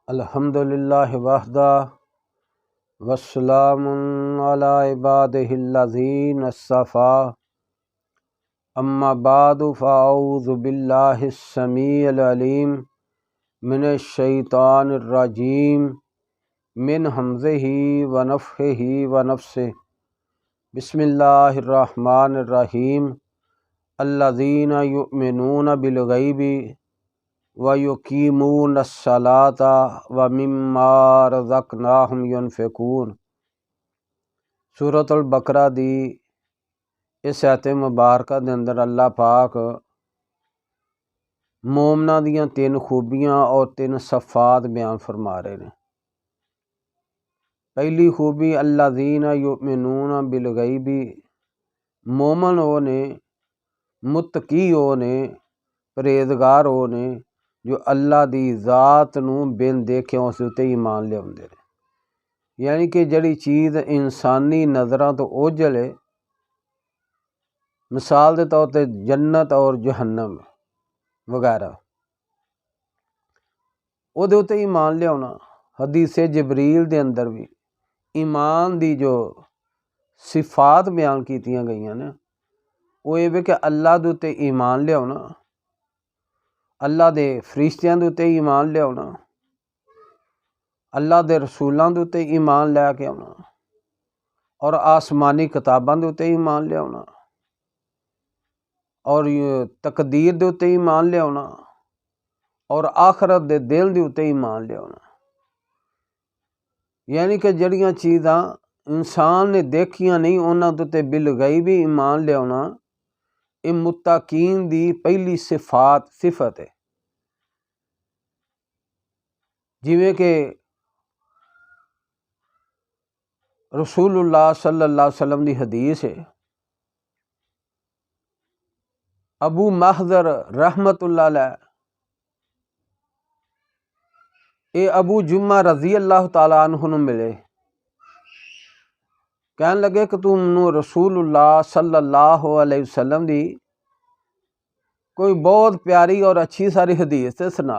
अल्हम्दुलिल्लाहि वहदा वस्सलामुन अला इबादिहिल्लज़ीना अस्सफ़ा अम्मा बादु फ़अऊज़ु बिल्लाहिस समीइल अलीम मिनश शैतानिर रजीम मिन हमज़िही व नफ़्ख़िही व नफ़्सिही बिस्मिल्लाहिर रहमानिर रहीम अल्लज़ीना युमिनूना बिल ग़ैबि व युक़ीमूनस्सलाता व मिम्मा रज़क़नाहुम युनफ़िक़ून। सूरतुल बकरा दी इस आयत मुबारका दे अंदर अल्लाह पाक मोमना दियां तीन खूबियां और तीन सफ़ात बयान फरमा रहे हैं। पहली खूबी अल्लज़ीना युमिनूना बिल ग़ैबी, मोमन वो ने, मुत्तकी वो ने, परहेज़गार वो ने जो अल्लाह दी ज़ात नूं बिन देखे उस उत्ते ईमान लियाउंदे ने। यानी कि जिहड़ी चीज़ इंसानी नज़रां तो ओझल है, मिसाल के तौर पर जन्नत और जहन्नम वगैरह, उहदे उत्ते ईमान लियाउना। हदीसे जबरील दे अंदर भी ईमान दी जो सिफात बयान कीतियां गईयां ने वो ये कि अल्लाह दे उत्ते ईमान लियाउना, अल्लाह दे फरिश्तियां दे उत्ते ईमान लियाउना, अल्लाह दे रसूलां दे उत्ते ईमान लैके आउना और आसमानी किताबां दे उत्ते ईमान लियाउना और तकदीर दे उत्ते ईमान लियाउना और आखरत दे दिन दे उत्ते ईमान लियाउना। यानी कि जड़ियां चीज़ां इंसान ने देखियां नहीं उन्हां दे उत्ते बिल ग़ैबी ईमान लियाउना, ये मुत्तकीन दी पहली सिफत है। जिवें कि रसूलुल्लाह सल्लल्लाहु अलैहि वसल्लम दी हदीस है, अबू महज़र रहमतुल्लाह अलैह ये अबू जुम्मा रज़ी अल्लाह तआला अन्हु नूं मिले, कहन लगे कि तू मैनूं रसूलुल्लाह सल्लल्लाहु अलैहि वसल्लम दी कोई बहुत प्यारी और अच्छी सारी हदीस ते सुना।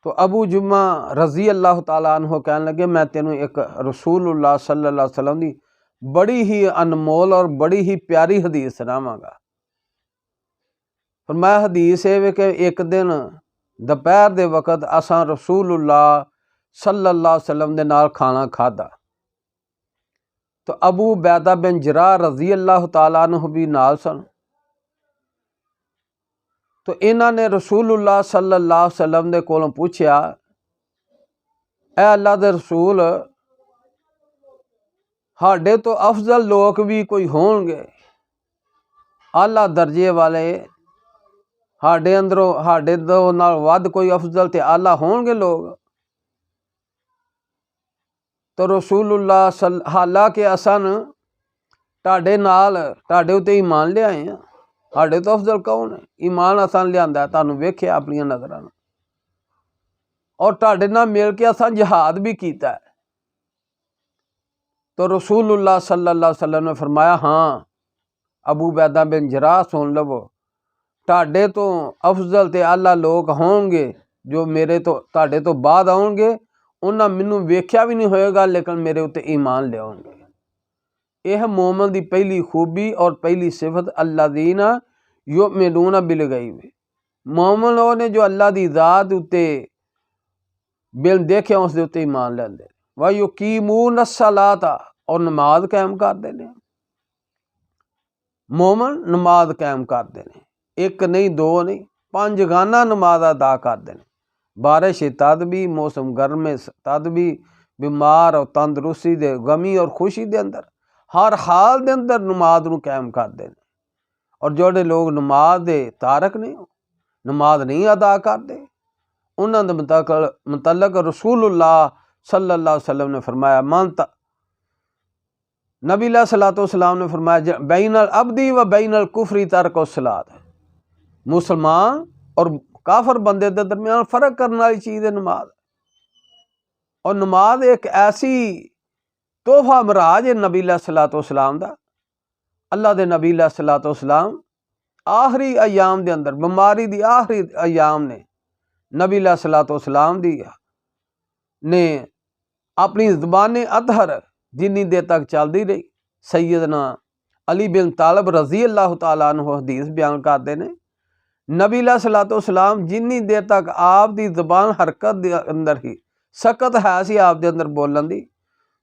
तो अबू जुम्मा रज़ी अल्लाह तआला अन्हु कहन लगे मैं तेनों एक रसूलुल्लाह सल्लल्लाहु अलैहि वसल्लम दी बड़ी ही अनमोल और बड़ी ही प्यारी हदीस सुनावांगा। फरमाया हदीस है कि एक दिन दोपहर दे वक़्त असां रसूलुल्लाह सल्लल्लाहु अलैहि वसल्लम दे नाल खाना खाधा, तो अबू बैदा बिन जराह रज़ी अल्लाह तआला अन्हु भी नाल सन। तो इन्हां ने रसूलुल्लाह सल्लल्लाहु अलैहि वसल्लम दे कोलों पूछया, ऐ अल्लाह दे रसूल, साडे तो अफजल लोग भी कोई होणगे, आला दर्जे वाले, साडे अंदरों साडे तो नाल वध कोई अफजल ते आला होणगे लोग? तो रसूलुल्लाह हालांकि असन तुहाडे नाल तुहाडे उत्ते ईमान लियाए हैं, साडे तो अफजल कौन है? ईमान असन लियांदा, तुहानूं वेख्या अपनी नज़रां नाल और तुहाडे नाल मिल के असां जिहाद भी कीता है। तो रसूलुल्लाह सल्लल्लाहु अलैहि वसल्लम ने फरमाया, हाँ अबू बैदा बिन जराह सुन लवो, तुहाडे तो अफजल ते आला लोग होणगे जो मेरे तो तुहाडे तो बाद आउणगे, उन्हां मैनूं वेख्या भी नहीं होएगा लेकिन मेरे उत्ते ईमान लियाउणगे। यह मोमन दी पहली खूबी और पहली सिफत अल्लज़ीना युमिनूना बिल ग़ैब। मोमन वो ने जो अल्लाह दी ज़ात उत्ते बिन देखे उस दे उत्ते ईमान लैंदे, व युक़ीमूनस्सलाता और नमाज कायम करते हैं। मोमन नमाज कायम करते हैं, एक नहीं दो नहीं, 5 गाना नमाज अदा करते हैं। बारिश तद भी, मौसम गर्म है तद भी, बीमार और तंदरुस्ती दे गमी और खुशी दे अंदर हर हाल दे अंदर नमाज नूं कायम करते हैं। और जोड़े लोग नमाज दे तारक ने नमाज नहीं अदा करते, उन्हां दे मुतलक रसूलुल्लाह सल्लल्लाहु अलैहि वसल्लम ने फरमाया, नबी सल्लल्लाहु अलैहि वसल्लम ने फरमाया, बैनल अब्दी व बैनल कुफरी तर्क सलात। मुसलमान और काफर बंदे के दरमियान फर्क करने वाली चीज़ है नमाज। और नमाज एक ऐसी तोहफा मराज है नबी सल्लल्लाहु अलैहि वसल्लम दा। अल्लाह दे नबी सल्लल्लाहु अलैहि वसल्लम आखिरी अयाम दे अंदर, बीमारी दी आखिरी अयाम ने नबी अलैहिस्सलाम दी ने अपनी ज़बान अतहर जिन्नी देर तक चलती रही। सैयदना अली बिन तालिब रज़ी अल्लाह तआला अन्हु हदीस बयान करते हैं, नबी अलैहिस्सलाम जिन्नी देर तक आप दी ज़बान हरकत दे अंदर ही सकत है सी आप दे अंदर बोलन दी,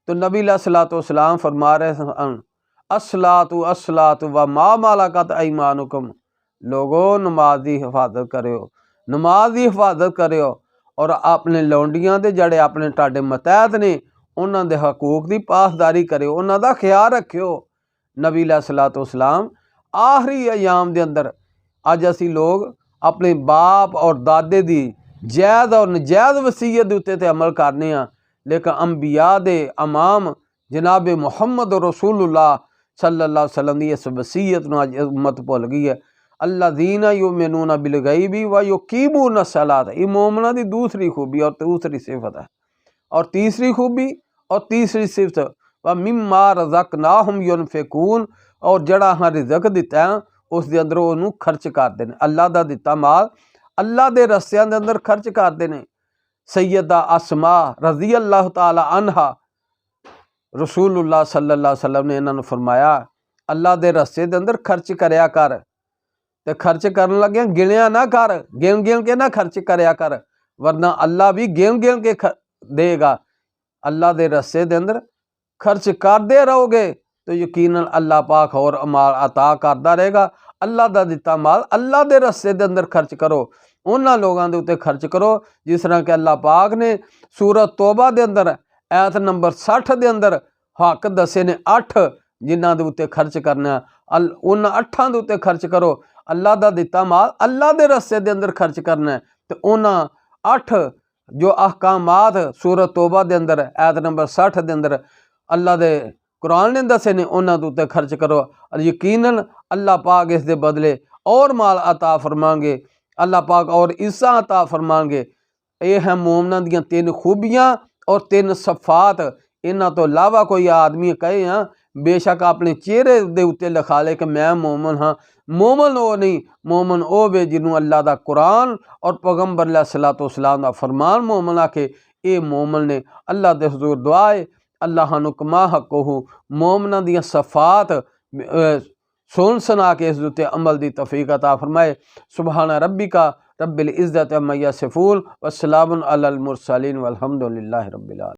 तो नबी अलैहिस्सलाम फरमा रहे सन अस्सलातु अस्सलातु व मा मलकत ऐमानुकुम, लोगो नमाज की हिफाजत करो, नमाज की हिफाजत करो और अपने लौंडियां दे जड़े अपने टाडे मतैहत ने उन्हां दे हकूक की पासदारी करो, उन्हां दा ख्याल रखियो। नबी अलैहिस्सलाम आखिरी अयाम दे अंदर अज असी लोग अपने बाप और दादे दी जैद और नजैद वसीयत उत्ते ते अमल करने आ, लेकिन अंबिया दे इमाम जनाब मुहम्मद रसूलुल्लाह सल्लल्लाहु अलैहि वसल्लम की इस वसीयत नूं अज उम्मत भुल गई है। अल्लज़ीना युमिनूना बिल गैबी व युकीमूना सलात, ये मोमना की दूसरी खूबी और दूसरी सिफत है। और तीसरी खूबी और तीसरी सिफत व मिम्मा रज़क़नाहुम युनफ़िकून, और जड़ा हाँ रिज़क दिता है उस दे अंदर उन्होंने खर्च करते हैं। अल्लाह का दिता माल अल्लाह के रस्तियां दे अंदर खर्च करते हैं। सैयदा अस्मा रज़ी अल्लाह तआला अन्हा रसूलुल्लाह सल्लल्लाहु अलैहि वसल्लम ने इन्होंने फरमाया अल्लाह के रस्ते दे अंदर खर्च करया कर, ते खर्च करन लगे गिणिया ना कर, गिन गिन के ना खर्च करया कर, वरना अल्लाह भी गिन गिन के देगा। अल्लाह के रस्ते दे अंदर खर्च करते रहोगे तो यकीनन अल्लाह पाक और माल अता करता रहेगा। अल्लाह का दिता माल अल्लाह के रस्ते दे अंदर खर्च करो, उन्होंने लोगों के उत्ते खर्च करो जिस तरह कि अल्लाह पाक ने सूरत तौबा के अंदर ऐत नंबर 60 के अंदर हक दसे ने 8 जिन्हों के उत्ते खर्च करना, उन्होंने 8 के उत्ते खर्च करो। अल्लाह का दिता माल अल्लाह के रस्ते के अंदर खर्च करना है, तो उन्होंने 8 जो अहकामात सूरत तौबा के अंदर ऐत नंबर 60 के अंदर अल्लाह के कुरान ने दसे ने उन्होंने उत्ते खर्च करो। यकीनन अल्लाह पाक इस दे बदले और माल अता फरमाएंगे, अल्लाह पाक और इज्जत अता फरमाएंगे। ये है मोमना दियां 3 खूबियां और 3 सफ़ात। इन्हां तो इलावा कोई आदमी कहे हाँ बेशक अपने चेहरे दे उत्ते लिखा ले कि मैं मोमन हाँ, मोमन वो नहीं, मोमन वो वे जिन्हों अल्लाह का कुरान और पैगंबर अलैहिस्सलाम का फरमान मोमन आके ये मोमन ने। अल्लाह दे हुजूर दुआ है अल्लाह सानू कमा हकोहू मोमना दियां सफ़ात सुन सुना के इस उत्ते अमल की तौफीक अता फरमाए। सुबहाना रब्बिका रब्बिल इज़्ज़ति अम्मा यसिफून व सलामुन अलल मुरसलीन वल्हम्दुलिल्लाहि रब्बिल आलमीन।